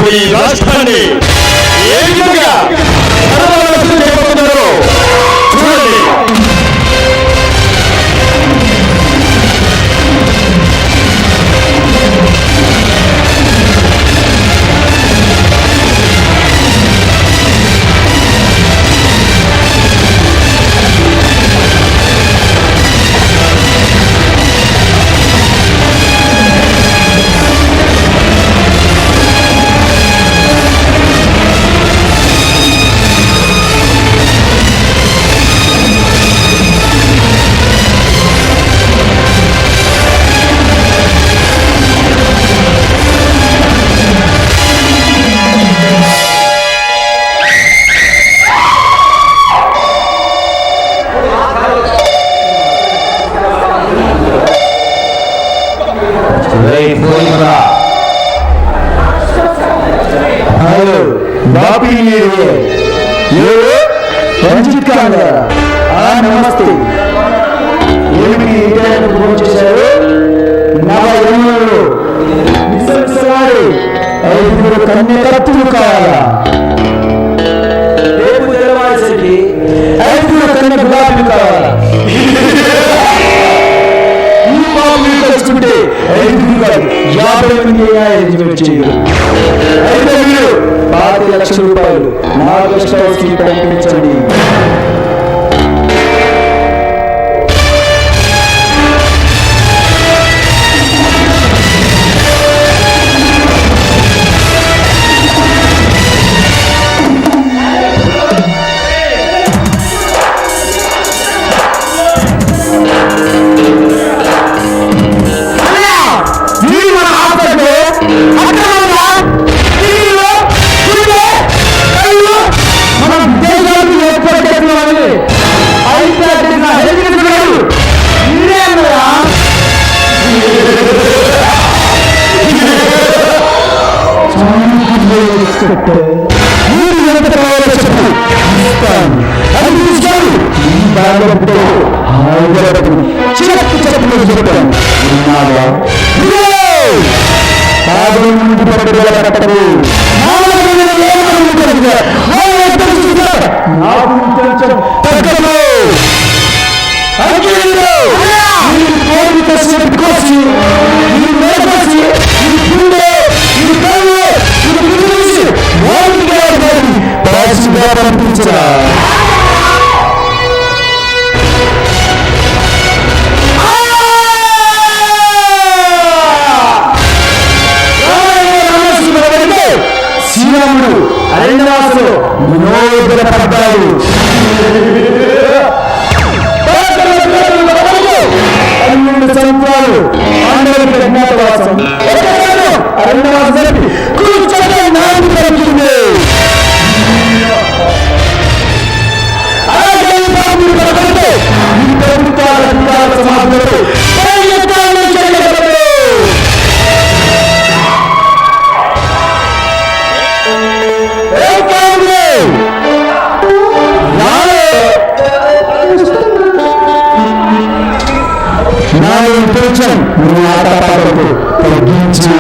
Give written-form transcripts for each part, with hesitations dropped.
ఇప్పుడు ఈ రాష్ట్రాన్ని ఏ విధంగా చేయబోతున్నారో చూడండి. హలో బాపీ రంజిత్ ఖాన్ గారా? నమస్తే. ఏమిటి ఫోన్ చేశారు? నవయములు ఐదుగురు కన్యకత్తులు కావాలా? రేపు తెల్లవారిసరికి ఐదుగురు కన్య గులాబీలు కావాలా? ఈ బాబు తెలుసుకుంటే 5 కాదు 50 మంది అరేంజ్మెంట్ చేయరు. 5 లక్షల రూపాయలు నా గెస్ట్ హౌస్ కి పంపించండి. శ్రీరాముడు అరణ్యవాసులు మనోదర పడ్డాడు. 12 సంవత్సరాలు పాండవులకు అజ్ఞాతవాసం అరణ్యవాసం జరిపి కూర్చొని నాలుగు పెరుగుతుంది. అలాగే ఈ ప్రభుత్వాల అధికార సమాజంలో తగ్గించి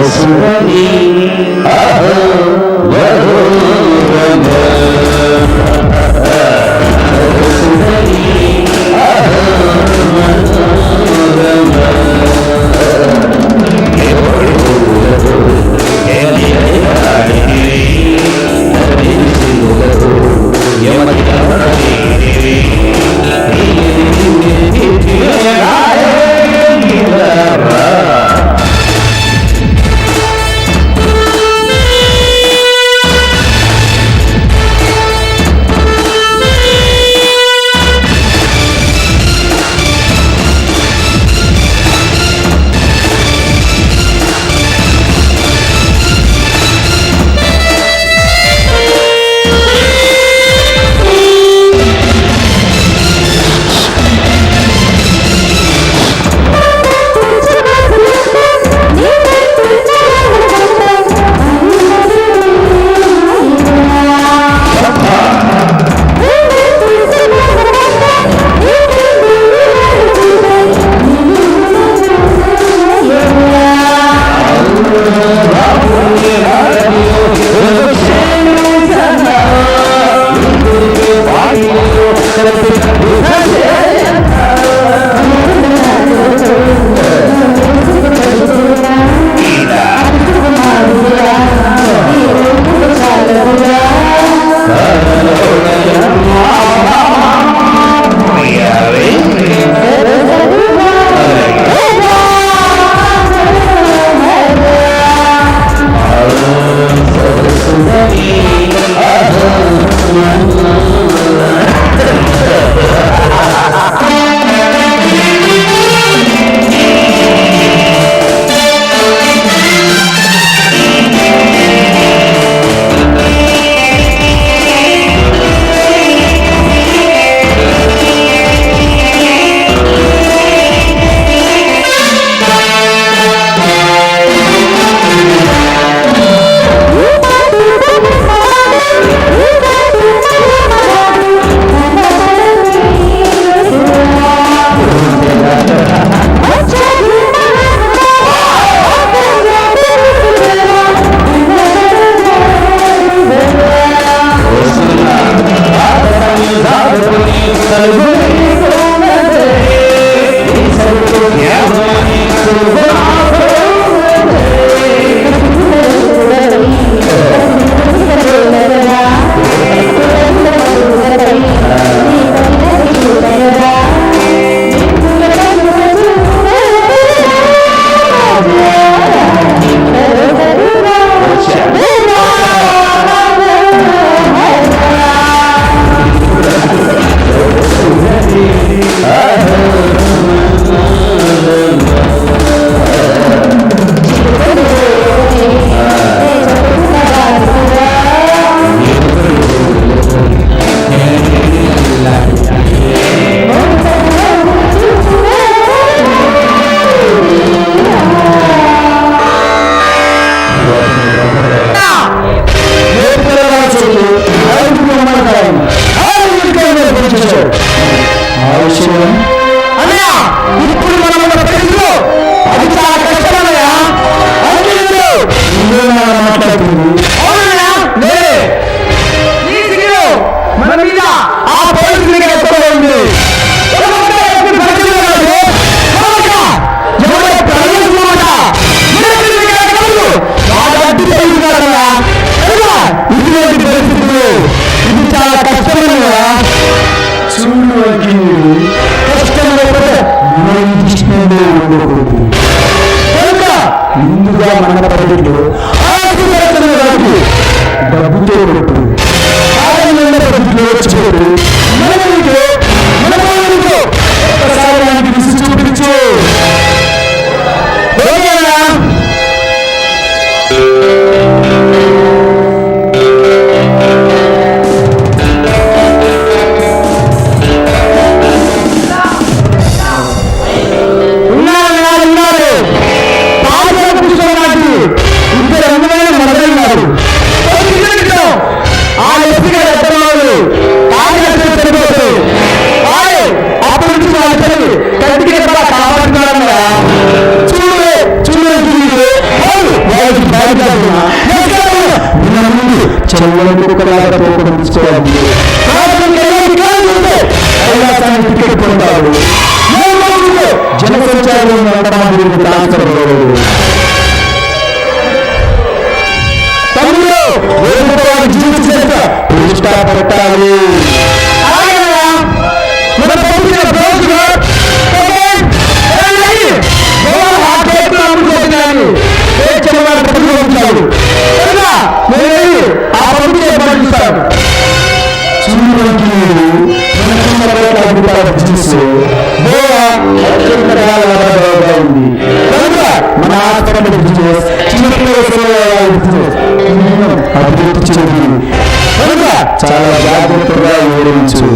సరస్వతి ముందుగా మన పరిధిలో డబ్బుతో కొట్టు పరిధిలో వచ్చేటప్పుడు ఒక్కసారి ఆయనకి విసి చూపించు. పండుగలాగా తోకడం తీసుకోవాలి. కైలాసానికి టికెట్ పొందాడు. జన సంచారం ట్రాన్స్ఫర్ అవ్వడు. తమ్ముడు జీవిత పెట్టాలి. మన హాస్పిటల్ బిజినెస్ అభివృద్ధి చెంది చాలా జాగ్రత్తగా వివరించు.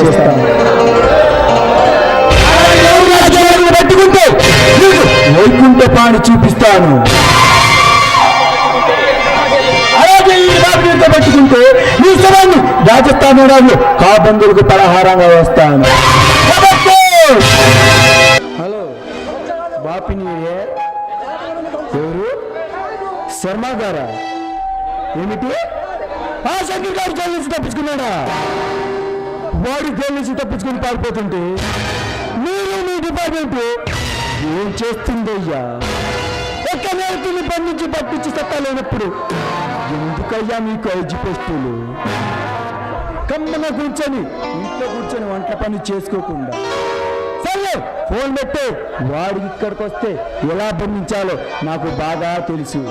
చేస్తాను. పెట్టుకుంటే వైకుంఠ పాని చూపిస్తాను. అలాగే ఈ బాధ్యత పెట్టుకుంటే ఈ స్థలాన్ని రాజస్థాన్ కాబందులకు పలహారంగా వేస్తాను. హలో బాపిని ఎవరు? శర్మ గారా? ఏమిటి? ఆ శంకర్ గారు జైలు నుంచి తప్పించుకున్నాడా? వాడి జైలు నుంచి తప్పించుకుని పారిపోతుంటే మీరు మీ డిపార్ట్మెంట్ ఏం చేస్తుందయ్యా? ఒక్క నేరతుని బంధించి పట్టించి సత్తా లేనప్పుడు ఎందుకయ్యా మీకు ఐజీ పోస్టులు? కమ్మన కూర్చొని ఇంట్లో కూర్చొని వంట పని చేసుకోకుండా సరే ఫోన్ పెట్టే వాడికి ఇక్కడికి వస్తే ఎలా బంధించాలో నాకు బాగా తెలుసు.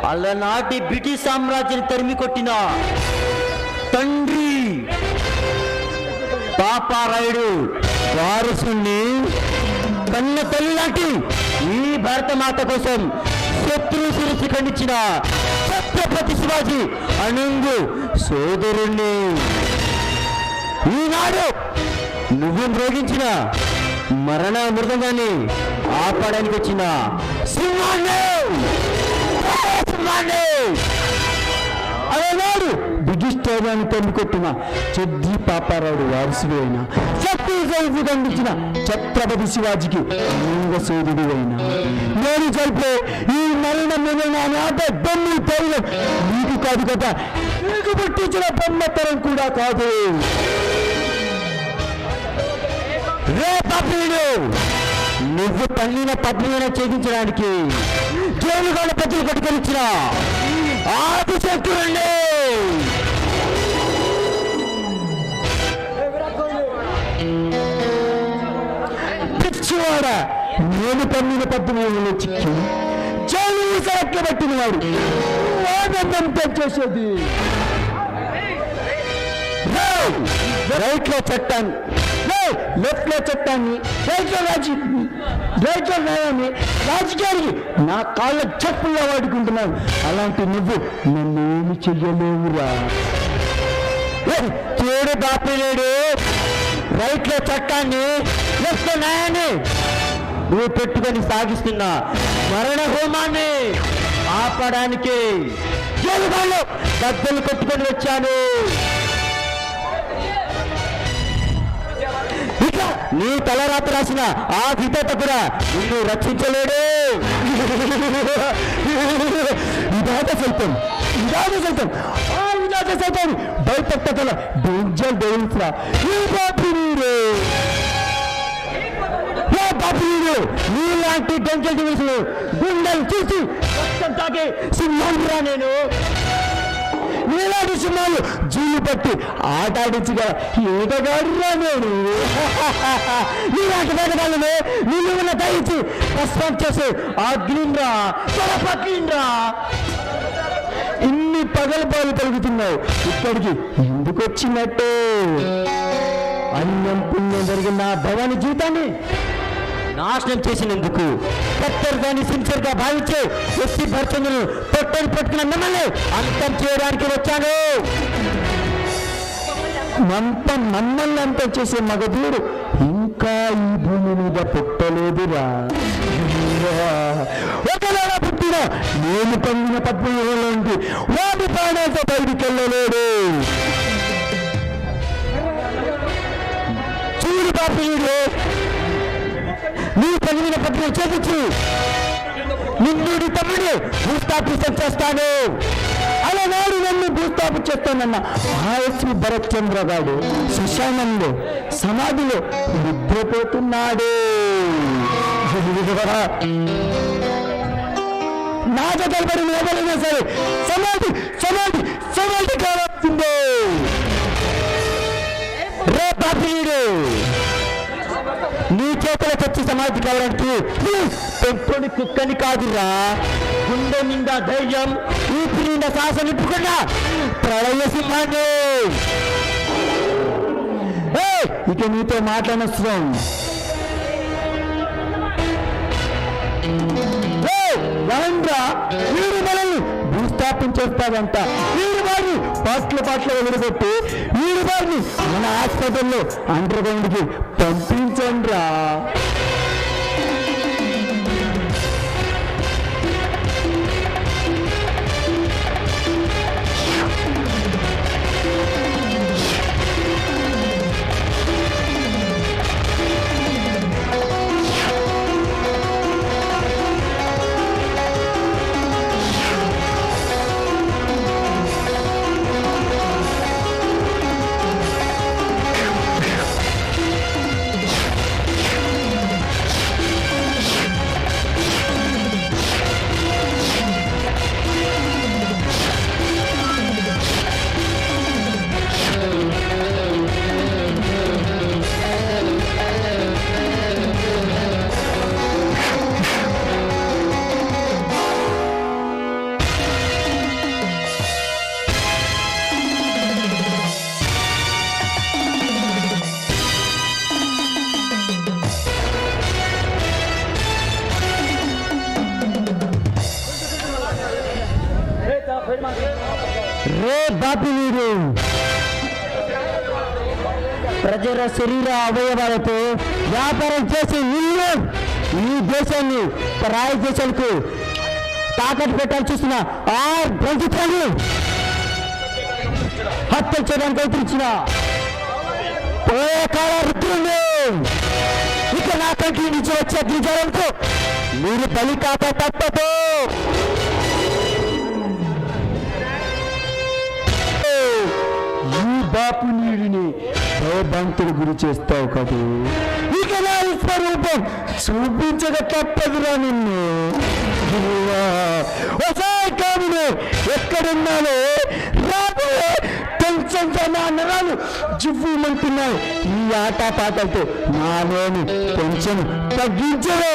అలనాటి బ్రిటిష్ సామ్రాజ్యాన్ని తరిమి కొట్టిన తండ్రి పాపారాయుడు వారసుని కన్న తల్లి లాంటి ఈ భారతమాత కోసం శత్రు శిరస్సు ఖండించిన ఛత్రపతి శివాజీ అనంగు సోదరుణ్ణి ఈనాడు నువ్వు మ్రోగించిన మరణ మృదంగాన్ని ఆపడానికి వచ్చిన సింహాన్ని అలనాడు బ్రిటిష్ టైరాన్ని తల్లికొట్టిన చెద్ది పాపారాయుడు వారసుడు అయిన శత్రు ఖండించిన ఛత్రపతి శివాజీకి లింగ సోదరుడు అయిన నేను కలిపే ఈ మరణ నాట బొమ్మ తరం నీకు కాదు కదా, నీకు పుట్టించిన బొమ్మ తరం కూడా కాదు. రే పాపీడు, నువ్వు తల్లిన పద్మీన ఛేదించడానికి జైలుగాళ్ళ ప్రజలు కొట్టుకొనిచ్చిన ఆదిశక్తులండి. పిచ్చివాడ, నేను పన్నిన పద్మీనలో చిక్కి జైలు సరక్క పట్టిన వాడు వాదంతా చేసేది. రైట్ లో చట్టాన్ని, లెఫ్ట్ లో చట్టాన్ని, రైట్ లో న్యాయాన్ని రాజకీయానికి నా కాళ్ళ చెప్పుల్లో వాడుకుంటున్నాను. అలాంటి నువ్వు నన్ను ఏమి చెయ్యలేవురా. చూడు బాపిలేడు, రైట్ లో చట్టాన్ని, లెఫ్ట్ లో న్యాయాన్ని నువ్వు పెట్టుకొని సాగిస్తున్న మరణ హోమాన్ని ఆపడానికి జైలుగాళ్ళు గద్దలు కొట్టుకొని వచ్చాను. ఇక నీ తలరాత రాసిన ఆ విధేత కూడా నిన్ను రక్షించలేడు. విధాత సైతం భయపెట్టగల డేంజర్ డేవిల్స్ రా నీలాంటి డేంజర్ డేవిల్స్ గుండెలు చూసి రక్తం తాగే సింహం రా నేను. నీలాంటి సినిమాలు జీలు పట్టి ఆటాడించగల ఈటగాడురా నేను. నీలాంటి వేదగాళ్ళను నిలువున దయించి భస్మం చేసే అగ్నింద్రా పట్లిండ్రా. ఇన్ని పగలపాలు పలుకుతున్నావు, ఇక్కడికి ఎందుకు వచ్చినట్టు? అన్నం పుణ్యం జరిగిన నా భవాని జీవితాన్ని నాశనం చేసినందుకు కత్తెరదాన్ని సిన్సియర్గా భావించే ఎస్సీ భర్చందులు పొట్టని పట్టుకున్న మిమ్మల్ని అంతం చేయడానికి వచ్చాను. మమ్మల్ని అంతం చేసే మగధీరుడు ఇంకా ఈ భూమి మీద పుట్టలేదురా. ఒకవేళ పుట్టిన నేను పొందిన పద్మవ్యూహంలోంటి వాటి ప్రాణాలతో బయటికి వెళ్ళలేడు. చూడు పాపీయుడు, నీ పొందిన పద్మం చేపించు నిన్నుడి తమ్ముడు భూస్థాపితం చేస్తాను. అలనాడు నన్ను భూస్థాపన చేస్తానన్న మహాయశ్రీ భరత్ చంద్ర గారు శ్మశానంలో సమాధిలో నిద్రపోతున్నాడు. నాగదల్పడిన ఎవరైనా సరే సమాధి సమాధి సమాధి కావాల్సిందే. రే పాపీయుడు, నీ చేతుల తెచ్చి సమాధి కావడానికి పెంపుని కుక్కని కాదురా. గుండె నిండా ధైర్యం, ఊపి నిండా శ్వాస నింపుకున్నా ప్రళయ సింహాన్ని. ఇక నీతో మాట్లాడనవసరం. రండ్రా, వీడు మనల్ని భూస్థాపన చేస్తాడంట. వీడి వారిని పాటలు వదిలిపెట్టి వీడి వారిని మన హాస్పిటల్లో అండర్ గ్రౌండ్కి పంపించండ్రా. రే బాపినీడు, ప్రజల శరీర అవయవాలతో వ్యాపారం చేసి నిన్ను ఈ దేశాన్ని పరాయి దేశాలకు తాకట్టు పెట్టాలని చూసిన ఆ ప్రభుత్వాన్ని హత్యలు చేయడానికి ఎదురించిన పోయేకాల రుద్రుణ్ణి ఇక నా కంటి నుంచి వచ్చే గిరిజనులకు మీరు బలి కాక తప్పదు. బాపు నీడిని భయభంతుడు గురి చేస్తావు కదూ. ఇక నా స్వరూపం చూపించక తప్పదురా నిన్ను. కాముడు ఎక్కడున్నానో రాబోయే కొంచెం నా నరాలు జివ్వుమంటున్నాయి. ఈ ఆట పాటలతో నాలోని కొంచెం తగ్గించవే.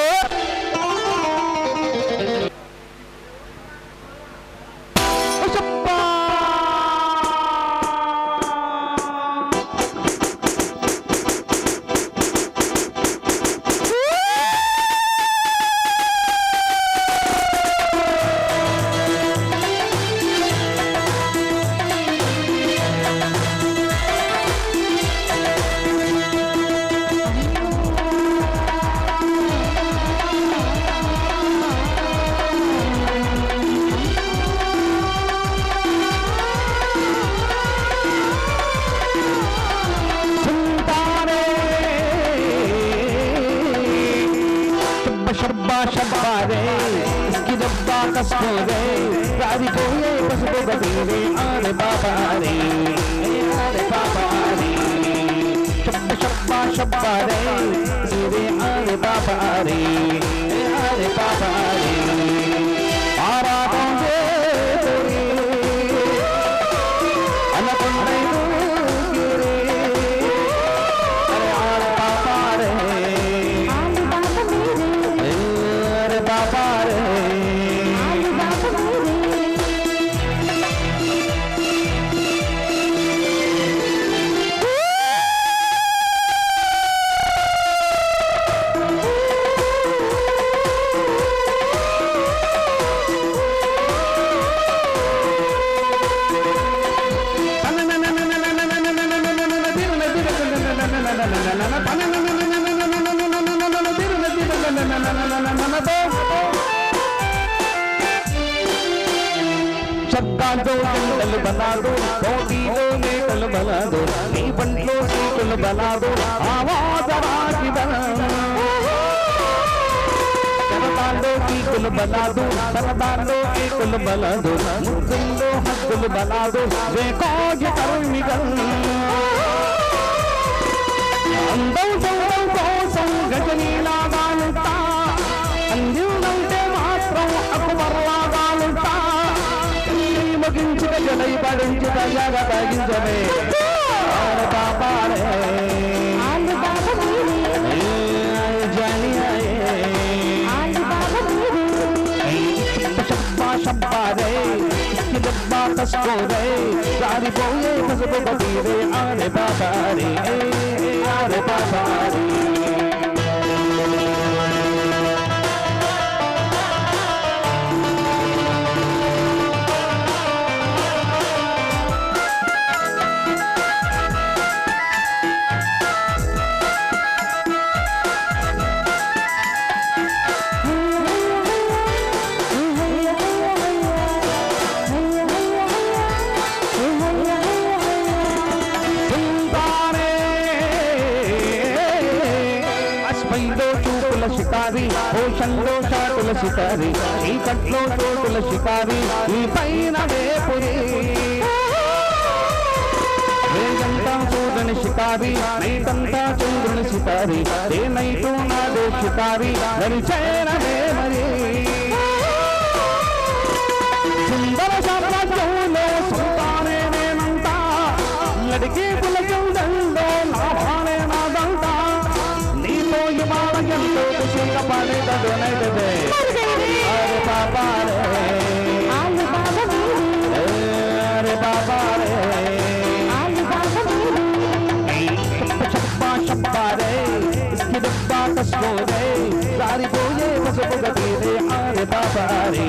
शब्बारे इसकी डब्बा कसको गए गाड़ी को ये पसको गए आरे बाबा रे शब्बा शब्बारे इसके आरे बाबा रे आरा జనాల్లో జంటలు బలాదు పోటీలో మేటలు బలాదు నీ బంట్లో సీటులు బలాదు ఆవాజరాకి జనదాల్లో సీటులు బలాదు సరదాల్లో ఏకులు బలాదు ముద్దుల్లో హద్దులు బలాదు వేకోజ కరుణిగల్ అందం చౌరం కోసం గజనీలాగాలుంటా అందిందంటే మాత్రం అకుమర్లాగాలుంటా ముగించిన జడై పడించిన జగ తగించమే పాపారే शब्बारे इसकी डब्बा कसको रे सारी बोले फसबो बतीरे आरे बाबा रे आरे बाबा रे షికారి ఓషన్లో షాటుల షికారి ఈ కట్లో చోటుల షికారి ఈ పైన వేపురి వేగంతా చూడని షికారి నైటంతా చంద్రుని షికారి ఏ నైటు నాదే షికారి నడిచేనవే మరి సుందర సామ్రాజ్యంలో సుల్తానే నేనంతా లడికి పులకిందంలో లాభానే నాదంతా నీతో హిమాలయంలో కుషిక పడేటదు నైటదే అరే బాబా రే అరే బాబా రే शब्बा रे इसकी डब्बा कसको रे सारी बोले फसबो गती रे आरे बाबा रे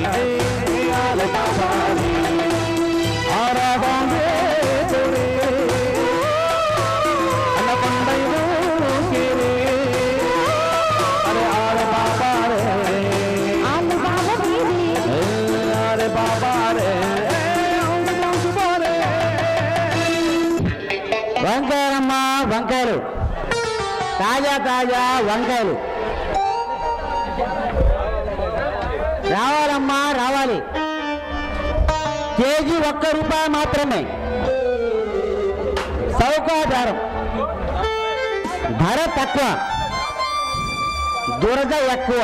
आरे बाबा रे आरा बांगे तोरे अनपंडैलो के रे अरे आरे बाबा रे आरे बाबा रे వంకాయలమ్మా వంకాయలు తాజా తాజా వంకాయలు రావాలమ్మా రావాలి కేజీ ₹1 మాత్రమే సౌకాధారం ధర తక్కువ దురద ఎక్కువ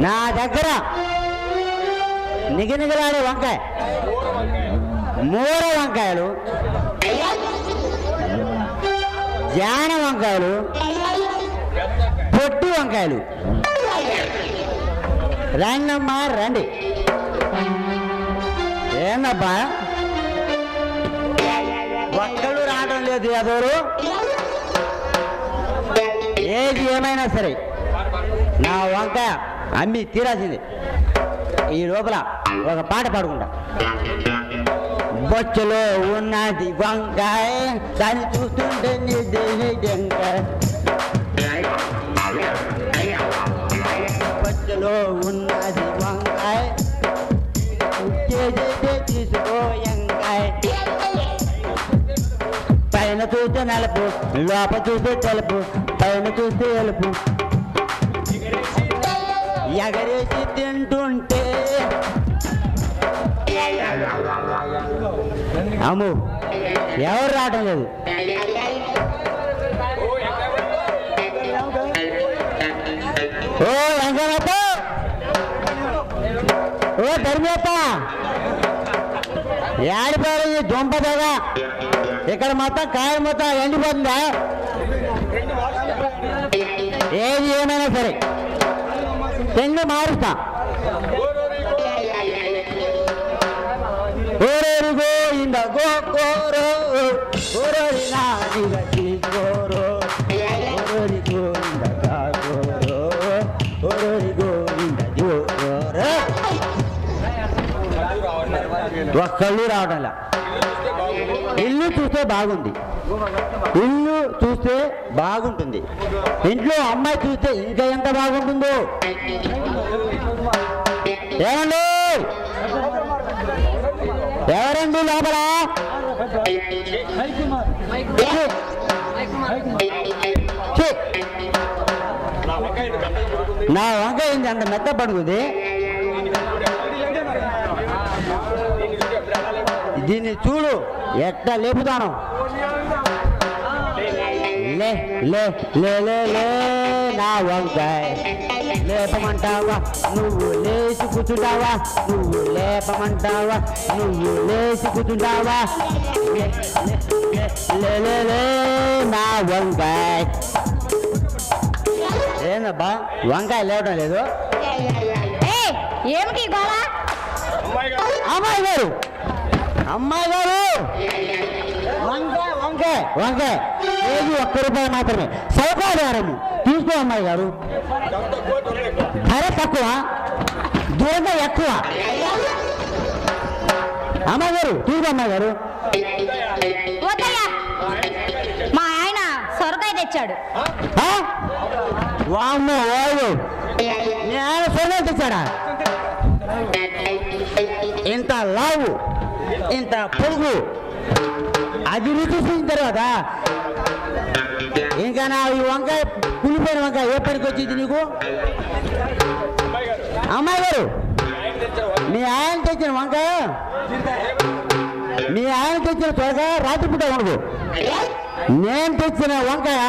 నా దగ్గర నిగనిగలాడే వంకాయ మూర వంకాయలు జాన వంకాయలు పొట్టు వంకాయలు రండమ్మా రండి ఏందబ్బా ఒక్కళ్ళు రావడం లేదు అదోరు ఏది ఏమైనా సరే నా వంకాయ అమ్మి తీరాల్సింది ఈ లోపల ఒక పాట పాడుకుంటా బొచ్చలో ఉన్నది వంకాయ దాన్ని చూస్తుంటే బొచ్చలో ఉన్నది వంకాయ తీసుకో వంకాయ పైన చూస్తే నలుపు లోపల చూస్తే తెలుపు పైన చూస్తే ఎలుపు ఎగరేసి తింటుంటే అమ్ము ఎవరు రావటం లేదు ఓ వెంకన్నప్ప ఓ ధర్మప్ప ఏడిపోయారు ఈ దొంపదగా ఇక్కడ మొత్తం కాయ మొత్తం ఎండిపోతుందా ఏది ఏమైనా సరే తెండి మారుస్తా ఓరోరుగో ఇంద గోకోరో ఓరోరి నాదిగ తీసుకోరో ఓరోరిగో ఇంద గాకోరో ఓరోరిగో ఇంద జోరో ఒక్కళ్ళు రావడంలా ఇల్లు చూస్తే బాగుంది ఇల్లు చూస్తే బాగుంటుంది ఇంట్లో అమ్మాయి చూస్తే ఇంకా ఎంత బాగుంటుందో ఏమండి ఎవరండి లోపల? నా వంకాయ ఏంటి అంత మెత్త పడుకుంది? దీన్ని చూడు ఎట్లా లేపుతాను. లే లే లే లే లే నా వంకాయ లేపమంటావా నువ్వు లేచి కూర్చుంటావా? నువ్వు లేపమంటావా నువ్వు లేచి కూర్చుంటావా? లే లే లే నా వంకాయ. ఏందబ్బా వంకాయ లేవడం లేదు? ఏమిటి గోళ? అమ్మాయి గారు, అమ్మాయి గారు, వంకాయ వంకాయ వంకాయ కేజీ ₹1 మాత్రమే, సౌకర్యారము తీసుకో అమ్మాయి గారు. ధర తక్కువ, దూరంగా ఎక్కువ. అమ్మాయి గారు తీసుకో అమ్మాయి గారు. మా ఆయన సొరకాయ తెచ్చాడు. వామ్మో వాడు నీ ఆయన సొరకాయ తెచ్చాడా? ఇంత లావు ఇంత పొడుగు, అది రుచి చూసిన తర్వాత ఇంకా నా ఈ వంకాయ కులిపోయిన వంకాయ ఏ పనికి వచ్చింది నీకు? అమ్మాయి గారు మీ ఆయన తెచ్చిన వంకాయ, మీ ఆయన తెచ్చిన త్వరగా రాత్రిపూట ఉండదు. నేను తెచ్చిన వంకాయ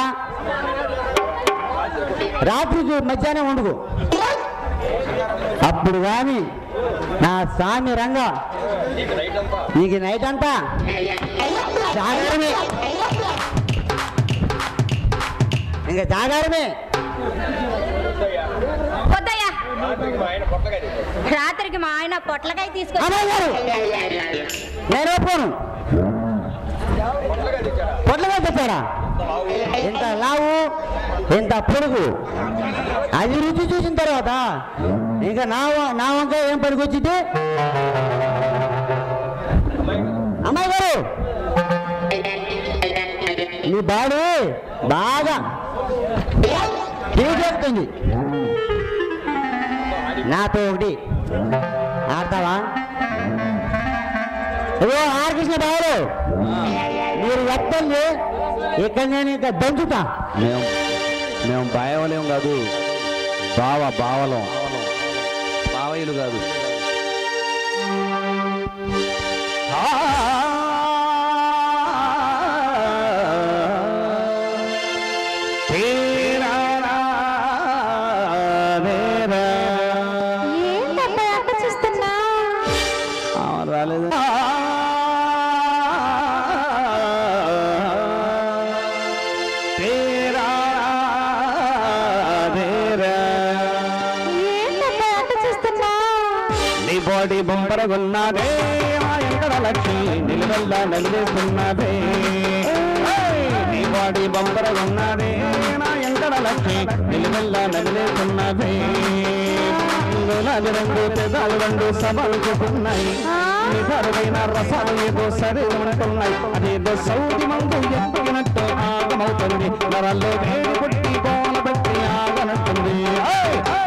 రాత్రికి మధ్యాహ్నం వండుకు. అప్పుడు కానీ నా స్వామి రంగ నీకు నైట్ అంతా జాగారమే, ఇంకా జాగారమే. రాత్రికి మా ఆయన పొట్లకాయ తీసుకొని నేను ఒప్పుకోను. పొట్లకాయ తెచ్చారా? ఎంత లావు ఎంత పొడుగు, అది రుచి చూసిన తర్వాత ఇంకా నా వంకాయ ఏం పనికి వచ్చింది? అమ్మాయి గారు నీ బాడీ బాగా తీసేస్తుంది. నాతో ఒకటి ఆడతావా? అయ్యో ఆర్కృష్ణ బాబు మీరు ఎత్తండి, ఇక్కడ నేను ఇంకా దంచుతా. మేము బాయవలేం కాదు, బావలం బావయ్యలు కాదు. రాలేదు బాడీ బొంబరగున్నదే మా ఎంకడ లక్ష్మి నిలువెల్ల నలివేస్తున్నదే. నీ బాడీ బొంబరగున్నదే నా ఎంకడ లక్ష్మి నిలువెల్ల నలివేస్తున్నదే. రంగు పెదాలు రెండు సభలుకున్నాయి, నిధరువైన రసాలు ఏదో సరే ఉంటున్నాయి. అదేదో సౌది మందు ఎత్తినట్టు ఆగమవుతుంది, నరాల్లో వేడి పుట్టి బోల పెట్టి ఆగనట్టుంది.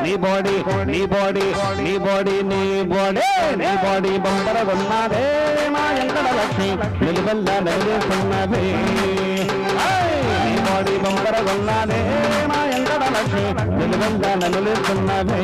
నీ బాడీ నీ బాడీ నీ బాడీ నీ బాడీ నీ బాడీ బొంబరగున్నదే మా ఎంకడ లక్ష్మి నిలువెల్ల నలివేస్తున్నదే. నీ బాడీ బొంబరగున్నదే మా ఎంకడ లక్ష్మి నిలువెల్ల నలివేస్తున్నదే.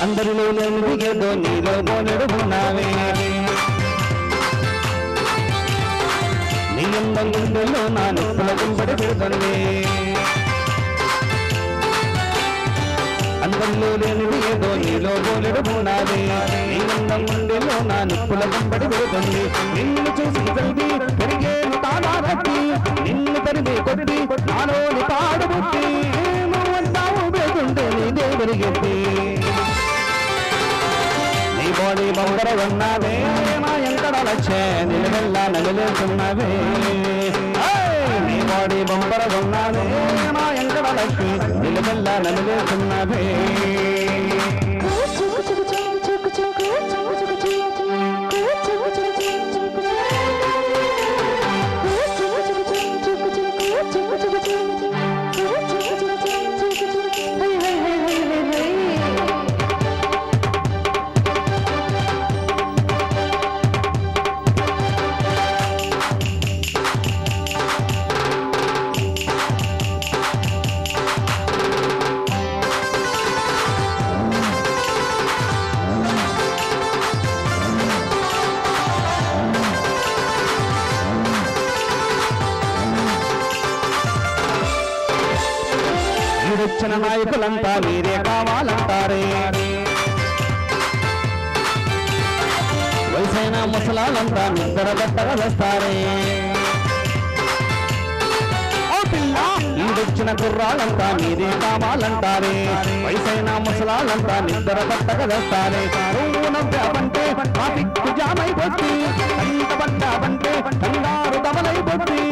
అందరిలో నెమ్మదిగేదో నీలో బోనెడు ఉన్నావే, నీ అందం గుండెల్లో నా నొప్పుల గుంబడి పెడుతుంది. అందరిలో లేనిది ఏదో నీలో బోనెడు ఉన్నావే, నీ అందం గుండెల్లో నా నొప్పుల గుంబడి పెడుతుంది. నిన్ను చూసి కలిగి పెరిగేను తాళా కట్టి, నిన్ను తరిమి కొద్ది నాలోని పాడు బుద్ధి నువ్వంటావు బేగుంటే నీ దేవుని గెట్టి నీ బాడీ బంగార ఉన్నవే మా ఎంకడ లచ్చే నిలవెల్ల నగలేస్తున్నవే నీ బాడీ బంగార ఉన్నవే మా ఎంకడ లక్ష్మి నిలవెల్ల నగలేస్తున్నవే వచ్చిన నాయకులంతా మీరే కావాలంటారే వయసైన ముసలాలంతా నిద్ర బట్టగా వేస్తారే ఈడొచ్చిన కుర్రాళ్ళంతా మీరే కావాలంటారే వయసైన ముసలాలంతా నిద్ర బట్టగా వేస్తారే నవ్వాబంటే ట్రాఫిక్ జామైపోద్ది కంట పడ్డాబంటే కంగారు దమలైపోద్ది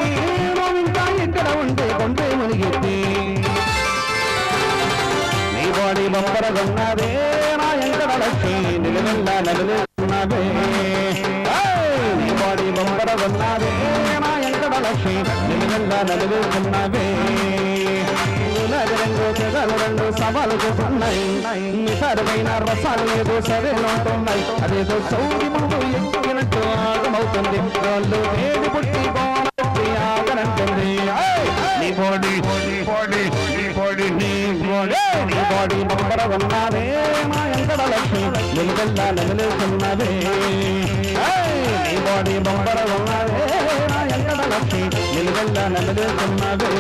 నువ్వు ఇంకా ఇక్కడ ఉంటే కొంటే మునిగిద్ది బాడీ బంపరగొన్నదే నా ఎంకడ లక్ష్మి నిలవెల్ల నగలేస్తున్నవే నీ బాడీ బంపరగొన్నదే నా ఎంకడ లక్ష్మి నిలవెల్ల నగలేస్తున్నవే రంగు తెగలు రెండు సవాలు చేస్తున్నాయి నిసరువైన రసాలు ఏదో సరేనంటున్నాయి అదేదో చౌరి ముందు ఎక్కినట్టు ఆగమవుతుంది వాళ్ళు వేడి పుట్టి గోనట్టి ఆగనంటుంది నీ బాడీ నీ బాడీ బంపర ఉన్నదే మా ఎంకడ లక్ష్మి నిలవెల్ల నగలేస్తున్నదే నీ బాడీ బంపర ఉన్నదే మా ఎంకడ లక్ష్మి నిలవెల్ల నగలేస్తున్నదే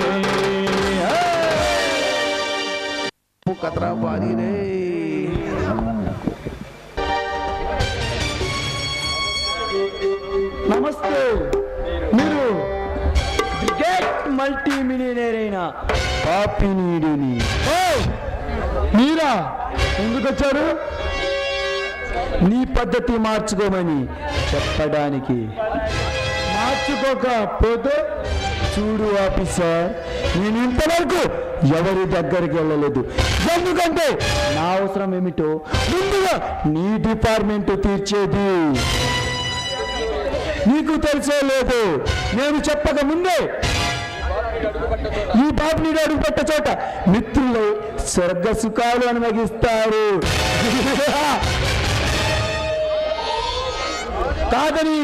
కతరా బారీ రే నమస్తే. మీరు క్రికెట్ మల్టీ మిలియనర్ అయిన పాపినీడిని. మీరా ఎందుకు వచ్చారు? నీ పద్ధతి మార్చుకోమని చెప్పడానికి. మార్చుకోకపోతే చూడు ఆఫీసర్, నేను ఇంతవరకు ఎవరి దగ్గరికి వెళ్ళలేదు. ఎందుకంటే నా అవసరం ఏమిటో ముందుగా నీ డిపార్ట్మెంట్ తీర్చేది. నీకు తెలిసే లేదు, నేను చెప్పక ముందే ఈ బాబుని అడుగుపెట్ట చోట మిత్రులు స్వర్గ సుఖాలు అనుభవిస్తారు. కాదని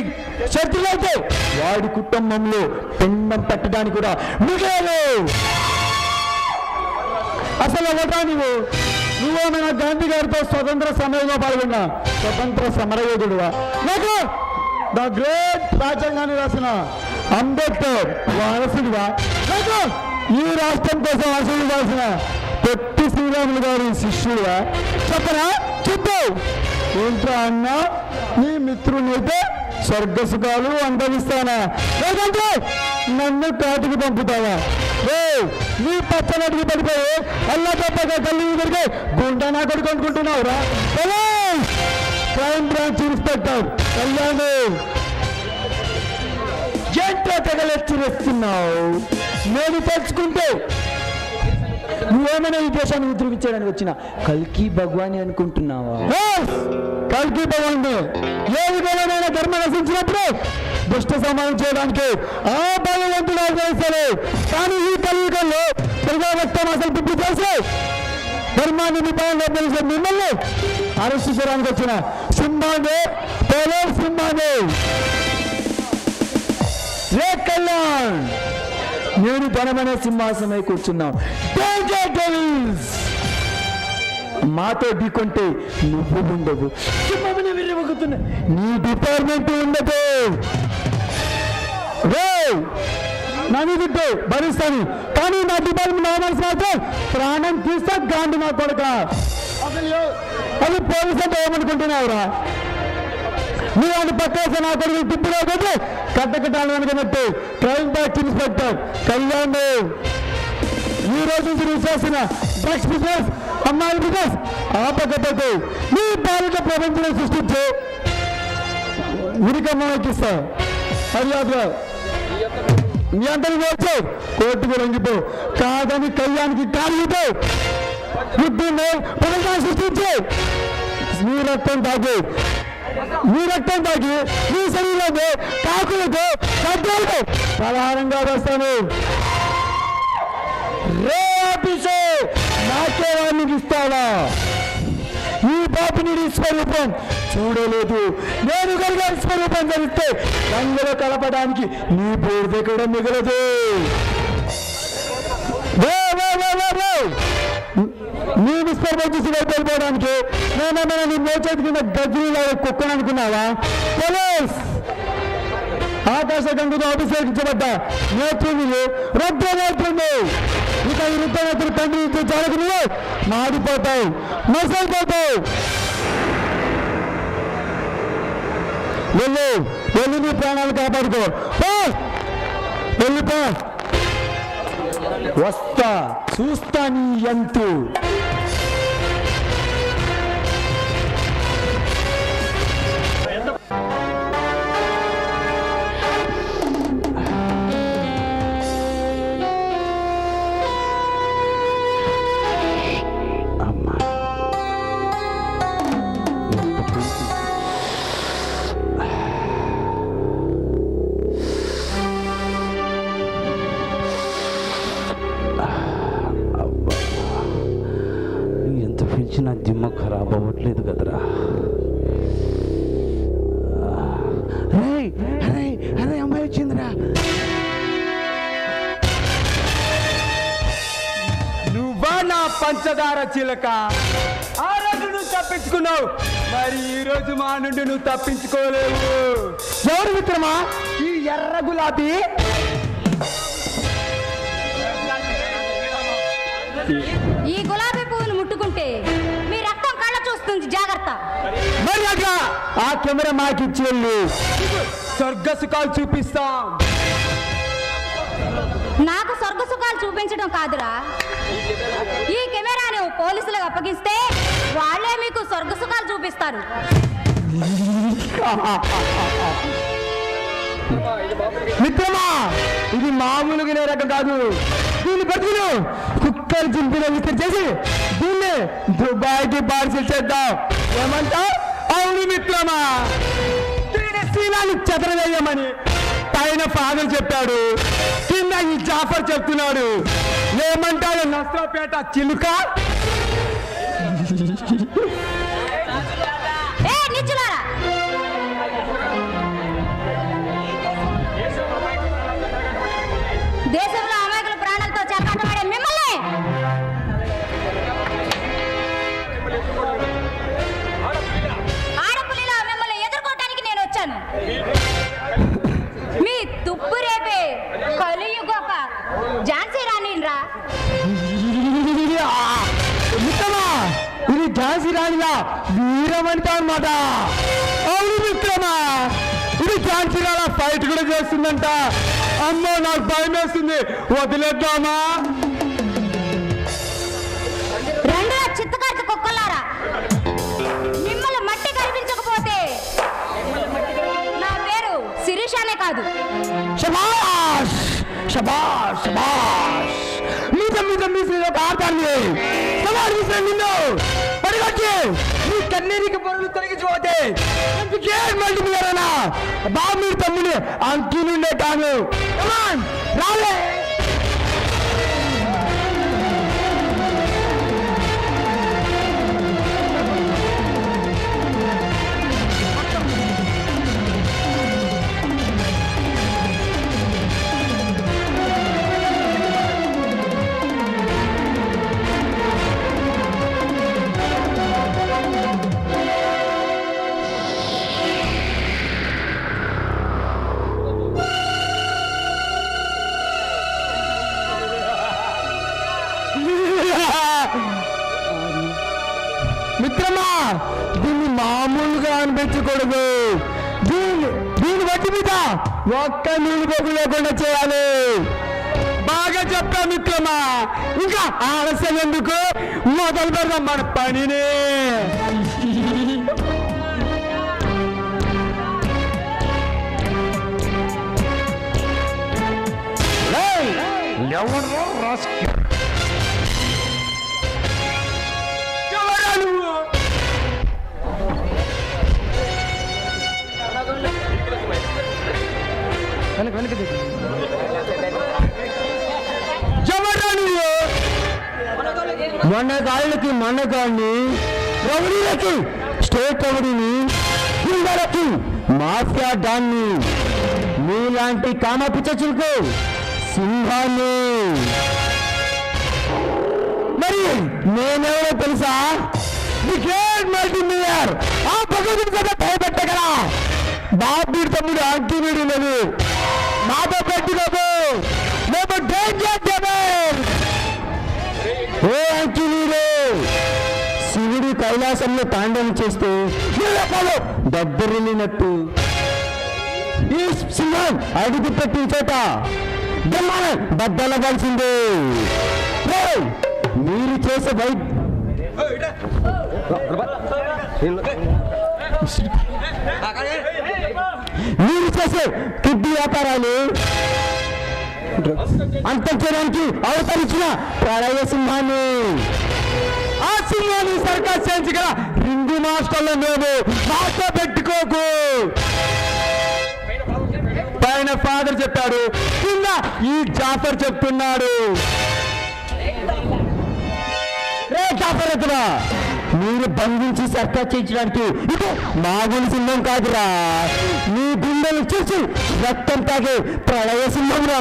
శత్రులైతే వాడి కుటుంబంలో పిండం పెట్టడానికి కూడా మిగలే. అసలు ఎవటా నువ్వేమైనా గాంధీ గారితో స్వతంత్ర సమయంలో పాల్గొన్నా స్వతంత్ర సమరయోధుడువా? నాకు ద గ్రేట్ రాజ్యాంగాన్ని రాసిన అంబేద్కర్ వారసుడివా? నాకు ఈ రాష్ట్రం కోసం అసలు రాసిన పొట్టి శ్రీరాములు గారి శిష్యుడువా? చెప్పనా? చెప్పు. ఏంట్రా అన్నా, నీ మిత్రునైతే స్వర్గ సుఖాలు అనుభవిస్తానా, లేదంటే నన్ను కాటికి పంపుతావా? నీ పచ్చనటికి పడిపోయి అల్లా తప్పగా కళ్ళు దొరికే గుండా నా కొడుకు అనుకుంటున్నావురా? క్రైమ్ బ్రాంచ్ ఇన్స్పెక్టర్ కళ్యాణ్, ఏంటో తెగలెచ్చిరేస్తున్నావు? నేను తెలుసుకుంటే నువ్వేమైనా ఈ దేశాన్ని ఉద్రవించడానికి వచ్చిన కల్కి భగవాని అనుకుంటున్నావా? కల్కి భగవాన్ ఏ విధంగా ధర్మం నశించినప్పుడు దుష్ట సమానం చేయడానికి ఆ భగవంతుడు ఆదేశాలు. కానీ ఈ కలియుగంలో ప్రజా వ్యక్తం అసలు పిప్పి చేసి ధర్మాన్ని నిపాలన తెలిసే మిమ్మల్ని అరెస్ట్ చేయడానికి వచ్చిన సింహాన్ని పోలీస్ సింహాన్ని రే కళ్యాణ్, నేను ధనమనే సింహాసనమై కూర్చున్నావు. మాతో ఢీకొంటే నువ్వు ఉండవు, సింహమని విరవగుతున్నా నీ డిపార్ట్మెంట్ ఉండదు. నన్ను తిట్టు భరిస్తాను, కానీ నా డిపార్ట్మెంట్ నా మనసు మాత్రం ప్రాణం తీస్తా గాంధీ నా కొడుక. అది పోలీసు అంటే ఏమనుకుంటున్నావురా? నువ్వు అని పక్కేసి నా కొడుకు తిప్పులో కొట్టి కట్టకట్టాలని అనుకున్నట్టు క్రైమ్ బ్యాక్ ఇన్స్పెక్టర్ కళ్యాణ్ ఈ రోజు నుంచి నువ్వు చేసిన డ్రగ్స్ బిజినెస్ అమ్మాయిల బిజినెస్ ఆపకపోతే నీ బాలిక ప్రపంచంలో సృష్టించే ఉరికమ్మ ఎక్కిస్తా మర్యాదగా మీ అందరికీ వచ్చి కోర్టుకు లొంగిపో కాదని కళ్యాణ్కి కాలిపో బుద్ధిని ప్రపంచాన్ని సృష్టించి నీ రక్తం తాకి నీ శరీరంలో కాకులతో గడ్డలతో ప్రధానంగా వస్తాను రేపిసే నాకే వాడికి ఇస్తావా ఈ పాపిని స్వరూపం చూడలేదు నేను కనుక స్వరూపం జరిగితే రంగులో కలపడానికి నీ బూడిద కూడా మిగలదు నీ విస్పర్భం చూసి వెళ్ళిపోవడానికి నేనేమైనా నీ మోచేతి కింద గజ్జీలో కుక్కను అనుకున్నావా పోలీస్ ఆకాశ గంగుతో అభిషేకించబడ్డ నేత్రులు రద్ద నేత్రులు ఇక ఈ వృద్ధ నేత్రులు తండ్రి జరగ నువ్వు మాడిపోతావు మసైపోతావు వెళ్ళి నీ ప్రాణాలు కాపాడుకో వెళ్ళిపో వస్తా చూస్తా నీ ఎంతు నా దిమ్మ ఖరాబ్ అవ్వట్లేదు కదరా. అరే అమ్మాయి వచ్చిందిరా. నువ్వా నా పంచదార చిలక? ఆ రోజు నువ్వు తప్పించుకున్నావు, మరి ఈ రోజు మా నుండి నువ్వు తప్పించుకోలేవు. ఎవరు మిత్రమా ఈ ఎర్ర గులాబీ? ఈ గులాబీ పువ్వును ముట్టుకుంటే మీ రక్తం కళ్ళ చూస్తుంది, జాగ్రత్త. మరి అట్లా ఆ కెమెరా మాకిచ్చి వెళ్ళు, స్వర్గ సుఖాలు చూపిస్తాం. నాకు స్వర్గ సుఖాలు చూపించడం కాదురా, ఈ కెమెరాను పోలీసులకు అప్పగిస్తే వాళ్ళే మీకు స్వర్గ సుఖాలు చూపిస్తారు. మిత్రమా, ఇది మామూలుగానే రకం కాదు. దీన్ని బతుకులు కుక్కలు చింపిన విసిరి చేసి దీన్ని దుబాయ్కి పార్సిల్ చేద్దాం. ఏమంటావు? అవును మిత్రమా, శీలాన్ని చెదరవేయమని పైన ఫాదర్ చెప్పాడు, కింద ఈ జాఫర్ చెప్తున్నాడు. ఏమంటాడు నస్రాపేట చిలుక? దేశంలో అమాయకుల ప్రాణాలతో చెప్తాడే మిమ్మల్ని ఆడపులిలో మిమ్మల్ని ఎదుర్కోవటానికి నేను వచ్చాను. మీ తుప్పు రేపే కలియుగొక ఝాన్సీ రాణి రా. మిత్రమా, ఇది ఝాన్సీ రాణిలా వీరమణిత అన్నమాట. అవును మిత్రమా, ఇది ఝాన్సీ రాణి ఫైట్ కూడా చేస్తుందంట. అమ్మో, నాకు భయం వేస్తుంది, వదిలేద్దామా? రెండో చిత్తకార్త కుక్కలారా, మిమ్మల్ని మట్టి కనిపించకపోతే నా పేరు శిరీషానే కాదు. శబాష్ శబాష్ శబాష్, ఒక ఆడతాన్ని నిన్ను పడిగొట్టి నీ కన్నీరికి పొరలు తొలగించిపోతే బాబు మీరు తమ్ముని అంకి నుండే కాను. రాలే. మిత్రమా, దీన్ని మామూలుగా అనిపించకూడదు. దీని బట్టి మీద ఒక్క నీళ్ళు బొగ్గు లేకుండా చేయాలి. బాగా చెప్పా మిత్రమా, ఇంకా ఆలస్యం ఎందుకు, మొదలు పెడదాం మన పనిని. ఎవరు రాసుకు మొన్న కాళ్ళకి మన్నగాన్ని, రౌడీలకి స్టేట్ రౌడీని, గుండెలకి మాఫియా డాన్ని, మీలాంటి కామ పిచ్చచులకు సింహాన్ని. మరి నేనెవరో తెలుసా? ది గ్రేట్ మల్టీ మిలియనర్, ఆ భగవంతుడి కథ భయపెట్టగల బాబీడి తమ్ముడు అంకినీడు లేదు. మాతో పెట్టుకోకు, మేము డేంజర్ జబర్. ఓ అంకినీడు, శివుడు కైలాసంలో తాండవం చేస్తే దగ్గరిల్లినట్టు ఈ సింహం అడుగు పెట్టిన చోట బద్దలవలసిందే. మీరు చేసే మీరు చేసే కిడ్నీ వ్యాపారాలు అంతరించడానికి అవతరించిన ప్రళయ సింహాన్ని, ఆ సింహాన్ని సర్కస్ చేయించగల రింగు మాస్టర్లు మేము. మాస్టర్ పెట్టుకోకు. పైన ఫాదర్ చెప్పాడు, కింద ఈ జాఫర్ చెప్తున్నాడు. రే జాఫర్ ఎత్తురా, మీరు బంధించి సర్కస్ చేయించడానికి ఇది మామూలు సింహం కాదురా, నీ గుండెలు చూసి రక్తం తాగే ప్రళయ సింహం రా.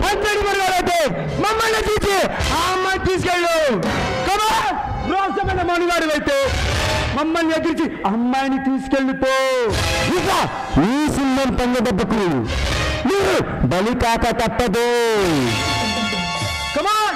అంతటి మరుగాలైతే మమ్మల్ని తీసి ఆ అమ్మాయి తీసుకెళ్ళు. రోషమైన మనుగాడు అయితే మమ్మల్ని ఎదిరించి అమ్మాయిని తీసుకెళ్ళిపో. ఇక ఈ సింహం పంగ దెబ్బకు మీరు బలి కాక తప్పదు. కమాన్.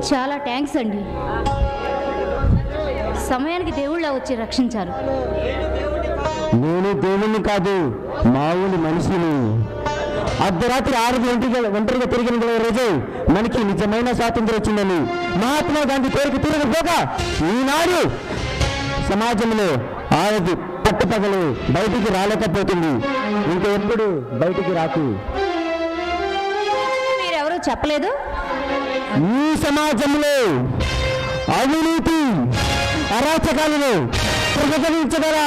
చాలా థ్యాంక్స్ అండి, సమయానికి దేవుళ్ళ వచ్చి రక్షించారు. నేను దేవుణ్ణి కాదు, మామూలు మనిషిని. అర్ధరాత్రి 6 గంటలకు ఒంటరిగా తిరిగిన రోజు మనకి నిజమైన స్వాతంత్రం వచ్చిందని మహాత్మా గాంధీ కోరిక తీరకపోగా ఈనాడు సమాజంలో ఆడది పట్టుపగలు బయటికి రాలేకపోతుంది. ఇంకా ఎప్పుడు బయటికి రాకు. మీరెవరూ చెప్పలేదు. ఈ సమాజంలో అవినీతి అరాచకాలను ప్రతిఘటించగల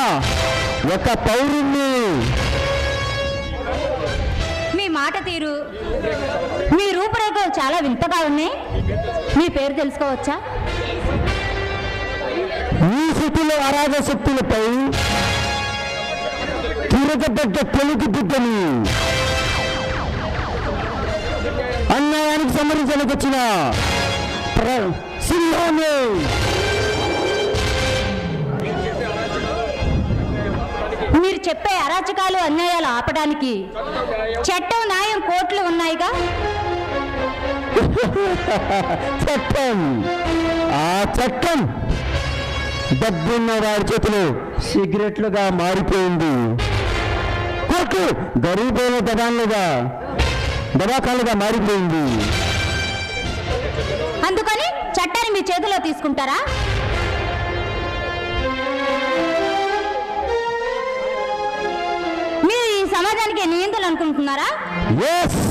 ఒక పౌరుణ్ణి. మీ మాట తీరు, మీ రూపురేఖలు చాలా వింతగా ఉన్నాయి. మీ పేరు తెలుసుకోవచ్చా? ఈ స్థితిలో అరాధ శక్తులపై తిరగబడ్డ తెలుగు బిడ్డని, అన్యాయానికి సంబంధించడానికి వచ్చిన సింహాన్ని. మీరు చెప్పే అరాచకాలు అన్యాయాలు ఆపడానికి చట్టం, న్యాయం, కోర్టులు ఉన్నాయిగా. చట్టం, ఆ చట్టం డబ్బున్న వారి చేతిలో సిగరెట్లుగా మారిపోయింది. కోర్టు గరీబైన దవాఖాలుగా మారిపోయింది. అందుకని చట్టాన్ని మీ చేతిలో తీసుకుంటారా? మీరు ఈ సమాజానికి నియంత్రణ అనుకుంటున్నారా? ఎస్,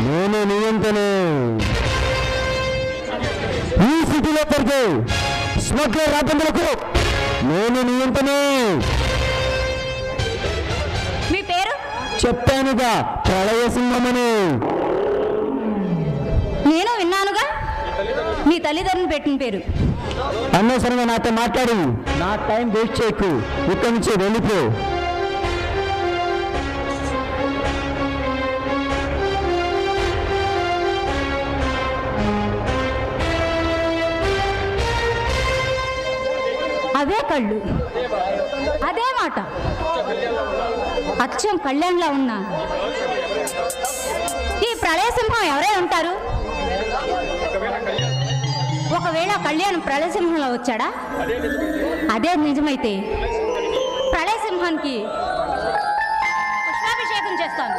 నేను నియంత్రణే. ఈ సిటీలో పెరిగే స్మగ్లర్ రాబందులకు నేను నియంత్రణే. మీ పేరు? చెప్పానుగా ప్రళయ సింహమని. నేను విన్నానుగా మీ తల్లిదండ్రులు పెట్టిన పేరు. అనవసరంగా నాతో మాట్లాడు. నా టైం వేస్ట్ చేయకు, ఇక్కడి నుంచి వెళ్ళిపో. అవే కళ్ళు, అదే మాట, అచ్చం కళ్యాణ్లా ఉన్నా ఈ ప్రళయ సింహం ఎవరై ఉంటారు? ఒకవేళ కళ్యాణ్ ప్రళయ సింహంలో వచ్చాడా? అదే నిజమైతే ప్రళయ సింహానికి పుష్పాభిషేకం చేస్తాను.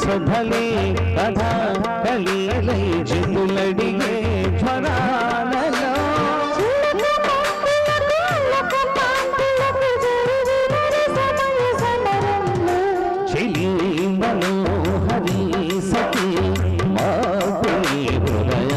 సధలే కథా కలిలై జితులడిగే జ్వరాలలో చెలి మనోహరి సఖి మాకుని హృదయ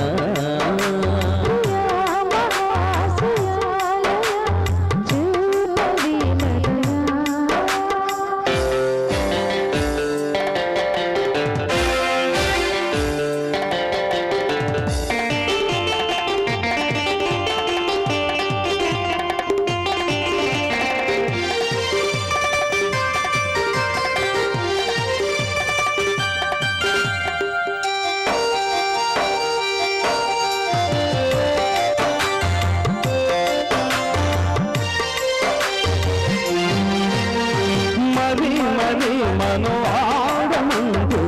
మను ఆడమంటూ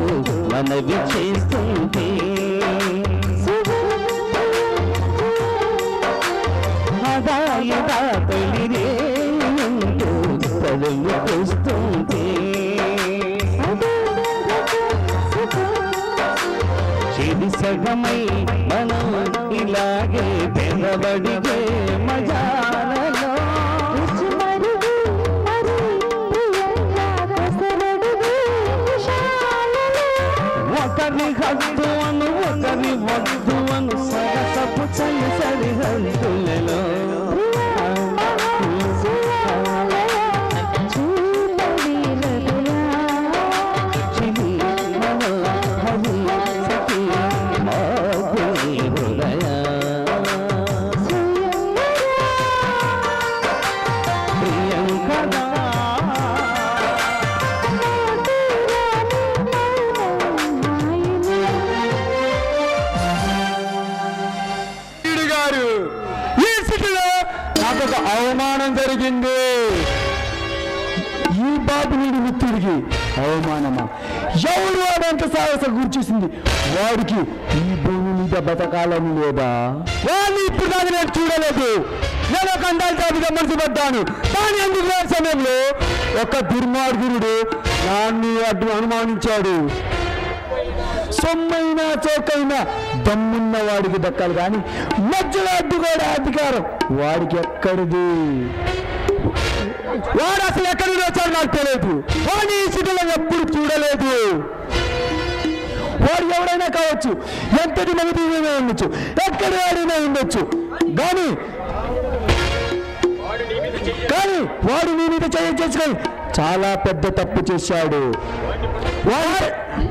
మనవి చేస్తుంటే అదాయదా తొలిరే అంటూ తరుము వస్తుంటే చెడి సగమై మనం ఇలాగే తెరబడిగే మజాలలో ఒకరి హద్దు అను ఒకరి వద్దు అను సరసపు చలి సరిహద్దులలో చిలి మనోహరి సఖి మాకుని హృదయ అవమానం జరిగింది. ఈ బాబునీడి మిత్రుడికి అవమానమా? ఎవడు వాడంత సాహసం గుర్చేసింది వాడికి ఈ భూమి మీద బతకాలని లేదా? వాడిని ఇప్పుడు దాకా నేను చూడలేదు. నేను ఒక అందాల జాబితా మనసు పడ్డాను. కానీ అందుకు లేని సమయంలో ఒక దుర్మార్గుడు నాన్ని అడ్డు అనుమానించాడు. సొమ్మైనా చౌకైనా దమ్మున్న వాడికి దక్కాలి కానీ మధ్యలో అడ్డుకోవడం అధికారం వాడికి ఎక్కడిది? వాడు అసలు ఎక్కడి నుంచి వచ్చాడు నాకు తెలియదు. వాడిని ఈ సిటీలో ఎప్పుడు చూడలేదు. వాడు ఎవడైనా కావచ్చు, ఎంతటి మగతీమైనా ఉండొచ్చు, ఎక్కడి వాడైనా ఉండొచ్చు. కానీ వాడు నీ మీద చేసుకొని చాలా పెద్ద తప్పు చేశాడు.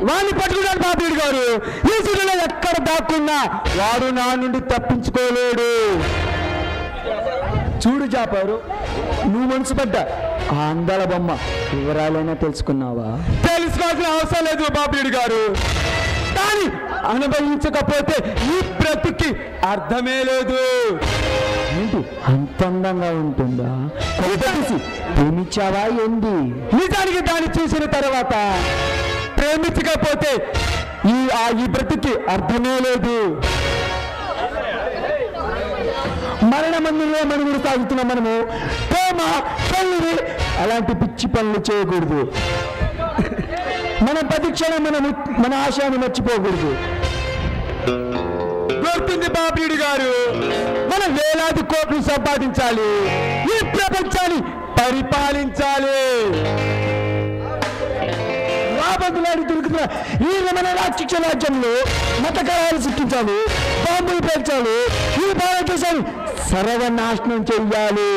వాడిని పట్టుకున్నాడు బాబుడి గారు. ఈ సిటీలో ఎక్కడ దాక్కున్నా వాడు నా నుండి తప్పించుకోలేడు. చూడు జాపారు, నువ్వు మనసు పడ్డా ఆ అందాల బొమ్మ వివరాలైనా తెలుసుకున్నావా? తెలుసుకోవాల్సిన అవసరం లేదు బాబుడి గారు. కానీ అనుభవించకపోతే ఈ బ్రతుకి అర్థమే లేదు. ఏంటి అంత అందంగా ఉంటుందా? కొట్టేసి ప్రేమించావా ఏంది? నిజానికి దాన్ని చూసిన తర్వాత ప్రేమించకపోతే ఈ బ్రతుకి అర్థమే లేదు. మరణ మందిలో మనుగుడు సాగుతున్న మనము ప్రేమ పెళ్లి అలాంటి పిచ్చి పనులు చేయకూడదు. మన ప్రతిక్షణం మన ఆశయాన్ని మర్చిపోకూడదు. గుర్తుంది బాబుడి గారు, మనం వేలాది కోట్లు సంపాదించాలి, ఈ ప్రపంచాన్ని పరిపాలించాలి. రాబందులాడి దొరుకుతున్న ఈ రమణ రాక్షస రాజ్యంలో మతకరాలు సృష్టించాలి, బాంబులు పేల్చాలి, ఈ భారతదేశాన్ని సర్వనాశనం చెయ్యాలి.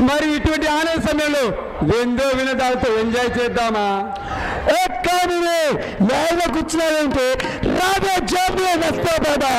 మరి ఇటువంటి ఆనంద సమయంలో వెందో వినోదాలతో ఎంజాయ్ చేద్దామా? కానీ లైవ్లో కూర్చున్నాడంటే రాబోయే జాబ్ నష్టపోదా?